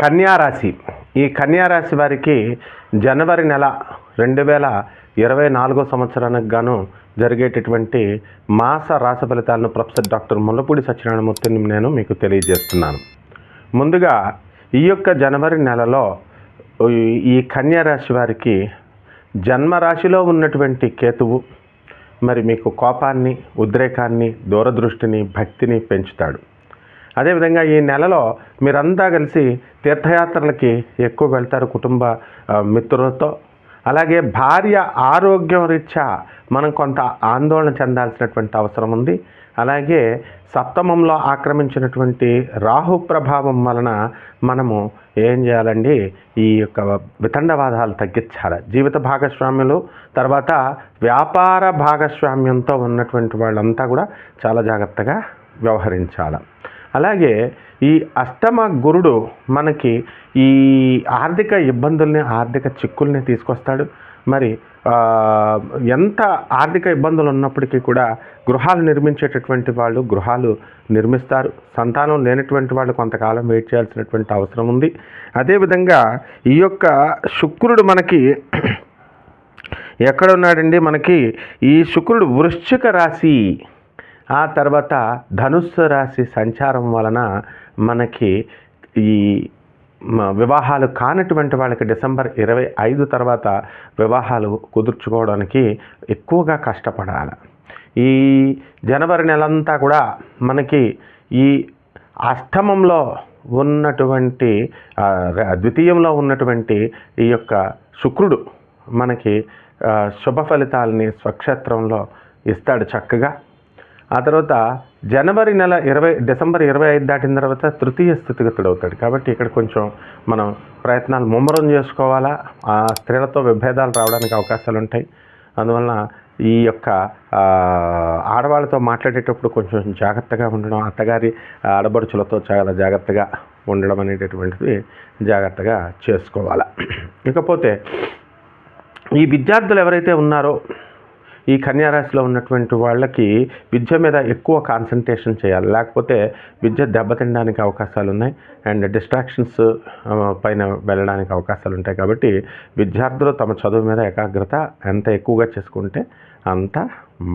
కన్యా రాశి. ఈ కన్యా రాశి వారికి జనవరి నెల 2024 సంవత్సరానికి గాను జరిగేటటువంటి మాస రాశి ఫలితాలను ప్రొఫెసర్ డాక్టర్ ముల్లపూడి సత్యనారాయణమూర్తిని నేను మీకు తెలియజేస్తున్నాను. ముందుగా ఈ యొక్క జనవరి నెలలో ఈ కన్యా రాశి వారికి జన్మరాశిలో ఉన్నటువంటి కేతువు మరి మీకు కోపాన్ని, ఉద్రేకాన్ని, దూరదృష్టిని, భక్తిని పెంచుతాడు. అదేవిధంగా ఈ నెలలో మీరంతా కలిసి తీర్థయాత్రలకి ఎక్కువ వెళ్తారు కుటుంబ మిత్రులతో. అలాగే భార్య ఆరోగ్యం రీత్యా మనం కొంత ఆందోళన చెందాల్సినటువంటి అవసరం ఉంది. అలాగే సప్తమంలో ఆక్రమించినటువంటి రాహు ప్రభావం వలన మనము ఏం చేయాలండి, ఈ యొక్క వితండవాదాలు తగ్గించాలి. జీవిత భాగస్వామ్యులు, తర్వాత వ్యాపార భాగస్వామ్యంతో ఉన్నటువంటి వాళ్ళంతా కూడా చాలా జాగ్రత్తగా వ్యవహరించాలి. అలాగే ఈ అష్టమ గురుడు మనకి ఈ ఆర్థిక ఇబ్బందుల్ని, ఆర్థిక చిక్కుల్ని తీసుకొస్తాడు. మరి ఎంత ఆర్థిక ఇబ్బందులు ఉన్నప్పటికీ కూడా గృహాలు నిర్మించేటటువంటి వాళ్ళు గృహాలు నిర్మిస్తారు. సంతానం లేనటువంటి వాళ్ళు కొంతకాలం వెయిట్ చేయాల్సినటువంటి అవసరం ఉంది. అదేవిధంగా ఈ యొక్క శుక్రుడు మనకి ఎక్కడ ఉన్నాడండి, మనకి ఈ శుక్రుడు వృశ్చిక రాశి, ఆ తర్వాత ధనుస్సు రాశి సంచారం వలన మనకి ఈ వివాహాలు కానటువంటి వాళ్ళకి డిసెంబర్ 25 తర్వాత వివాహాలు కుదుర్చుకోవడానికి ఎక్కువగా కష్టపడాలి. ఈ జనవరి నెలంతా కూడా మనకి ఈ అష్టమంలో ఉన్నటువంటి ద్వితీయంలో ఉన్నటువంటి ఈ యొక్క శుక్రుడు మనకి శుభ ఫలితాలని స్వక్షేత్రంలో ఇస్తాడు చక్కగా. ఆ తర్వాత జనవరి నెల డిసెంబర్ 25 దాటిన తర్వాత తృతీయ స్థితిగతుడు అవుతాడు. కాబట్టి ఇక్కడ కొంచెం మనం ప్రయత్నాలు ముమ్మరం చేసుకోవాలా. ఆ స్త్రీలతో విభేదాలు రావడానికి అవకాశాలు ఉంటాయి. అందువలన ఈ యొక్క ఆడవాళ్ళతో మాట్లాడేటప్పుడు కొంచెం జాగ్రత్తగా ఉండడం, అత్తగారి ఆడబడుచులతో చాలా జాగ్రత్తగా ఉండడం అనేటటువంటిది జాగ్రత్తగా చేసుకోవాలి. ఇకపోతే ఈ విద్యార్థులు ఎవరైతే ఉన్నారో ఈ కన్యారాశిలో ఉన్నటువంటి వాళ్ళకి విద్య మీద ఎక్కువ కాన్సన్ట్రేషన్ చేయాలి, లేకపోతే విద్య దెబ్బతినడానికి అవకాశాలు ఉన్నాయి. అండ్ డిస్ట్రాక్షన్స్ పైన వెళ్ళడానికి అవకాశాలు ఉంటాయి. కాబట్టి విద్యార్థులు తమ చదువు మీద ఏకాగ్రత ఎంత ఎక్కువగా చేసుకుంటే అంత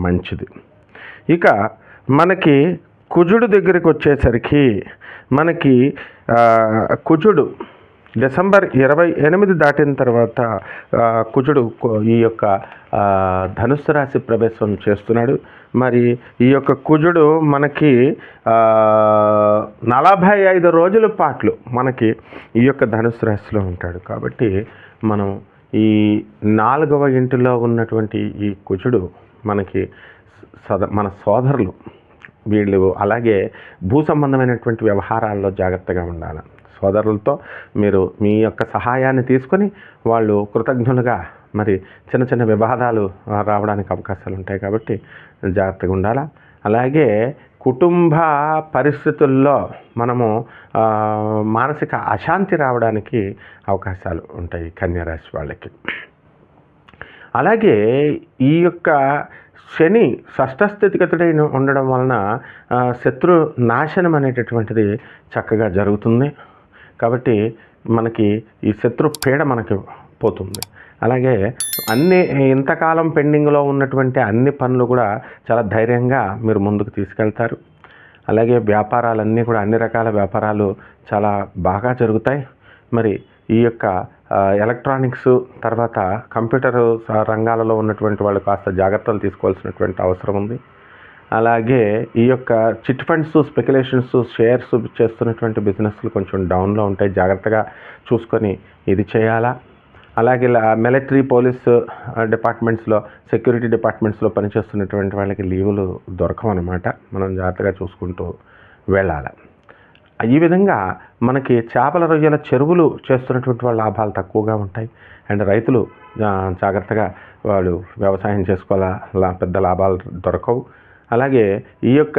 మంచిది. ఇక మనకి కుజుడు దగ్గరికి వచ్చేసరికి మనకి కుజుడు డిసెంబర్ 28 దాటిన తర్వాత కుజుడు ఈ యొక్క ధనుస్సు రాశి ప్రవేశం చేస్తున్నాడు. మరి ఈ యొక్క కుజుడు మనకి 45 రోజుల పాటు మనకి ఈ యొక్క ధనుస్సు రాశిలో ఉంటాడు. కాబట్టి మనం ఈ 4వ ఇంటిలో ఉన్నటువంటి ఈ కుజుడు మనకి మన సోదరులు వీళ్ళు, అలాగే భూ సంబంధమైనటువంటి వ్యవహారాల్లో జాగ్రత్తగా ఉండాలి. సోదరులతో మీరు మీ యొక్క సహాయాన్ని తీసుకొని వాళ్ళు కృతజ్ఞులుగా మరి చిన్న చిన్న వివాదాలు రావడానికి అవకాశాలు ఉంటాయి. కాబట్టి జాగ్రత్తగా ఉండాలా. అలాగే కుటుంబ పరిస్థితుల్లో మనము మానసిక అశాంతి రావడానికి అవకాశాలు ఉంటాయి కన్యారాశి వాళ్ళకి. అలాగే ఈ యొక్క శని షష్ఠస్థితిగతుడై ఉండడం వలన శత్రు నాశనం అనేటటువంటిది చక్కగా జరుగుతుంది. కాబట్టి మనకి ఈ శత్రు పీడ మనకి పోతుంది. అలాగే ఇంతకాలం పెండింగ్లో ఉన్నటువంటి అన్ని పనులు కూడా చాలా ధైర్యంగా మీరు ముందుకు తీసుకెళ్తారు. అలాగే వ్యాపారాలన్నీ కూడా, అన్ని రకాల వ్యాపారాలు చాలా బాగా జరుగుతాయి. మరి ఈ యొక్క ఎలక్ట్రానిక్స్, తర్వాత కంప్యూటర్ రంగాలలో ఉన్నటువంటి వాళ్ళు కాస్త జాగ్రత్తలు తీసుకోవాల్సినటువంటి అవసరం ఉంది. అలాగే ఈ యొక్క చిట్ ఫండ్స్, స్పెక్యులేషన్స్, షేర్స్ చేస్తున్నటువంటి బిజినెస్లు కొంచెం డౌన్లో ఉంటాయి. జాగ్రత్తగా చూసుకొని ఇది చేయాలా. అలాగే మిలిటరీ, పోలీస్ డిపార్ట్మెంట్స్లో, సెక్యూరిటీ డిపార్ట్మెంట్స్లో పనిచేస్తున్నటువంటి వాళ్ళకి లీవులు దొరకవన్నమాట. మనం జాగ్రత్తగా చూసుకుంటూ వెళ్ళాలి. ఈ విధంగా మనకి చేపల రొయ్యల చెరువులు చేస్తున్నటువంటి వాళ్ళ లాభాలు తక్కువగా ఉంటాయి. అండ్ రైతులు జాగ్రత్తగా వాళ్ళు వ్యవసాయం చేసుకోవాలా, పెద్ద లాభాలు దొరకవు. అలాగే ఈ యొక్క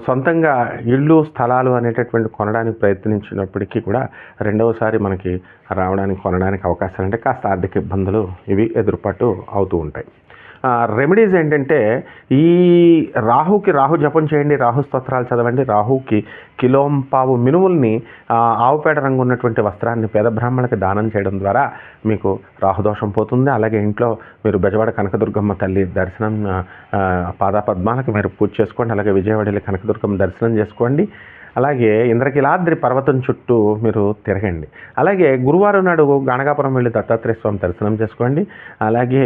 సొంతంగా ఇళ్ళు, స్థలాలు అనేటటువంటి కొనడానికి ప్రయత్నించినప్పటికీ కూడా రెండవసారి మనకి రావడానికి, కొనడానికి అవకాశాలు అంటే కాస్త ఆర్థిక ఇబ్బందులు ఇవి ఎదురుపాటు అవుతూ ఉంటాయి. రెమెడీస్ ఏంటంటే ఈ రాహుకి రాహు జపం చేయండి, రాహు స్తోత్రాలు చదవండి. రాహుకి కిలోంపావు మినుముల్ని ఆవుపేడ రంగు ఉన్నటువంటి వస్త్రాన్ని పేద బ్రాహ్మణులకి దానం చేయడం ద్వారా మీకు రాహుదోషం పోతుంది. అలాగే ఇంట్లో మీరు బెజవాడ కనకదుర్గమ్మ తల్లి దర్శనం పాదపద్మాలకు మీరు పూజ చేసుకోండి. అలాగే విజయవాడలో కనకదుర్గమ్మ దర్శనం చేసుకోండి. అలాగే ఇంద్రకీలాద్రి పర్వతం చుట్టూ మీరు తిరగండి. అలాగే గురువారం నాడు గాణగాపురం వెళ్ళి దత్తాత్రేయ స్వామి దర్శనం చేసుకోండి. అలాగే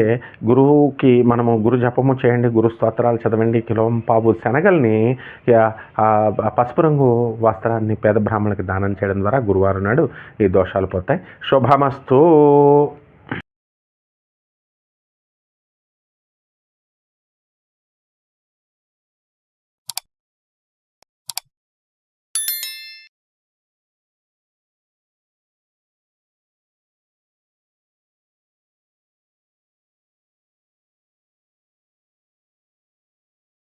గురువుకి మనము గురు జపము చేయండి, గురు స్తోత్రాలు చదవండి. కిలోంపావు శనగల్ని పసుపు రంగు వస్త్రాన్ని పేద బ్రాహ్మణులకి దానం చేయడం ద్వారా గురువారం నాడు ఈ దోషాలు పోతాయి. శుభమస్తు.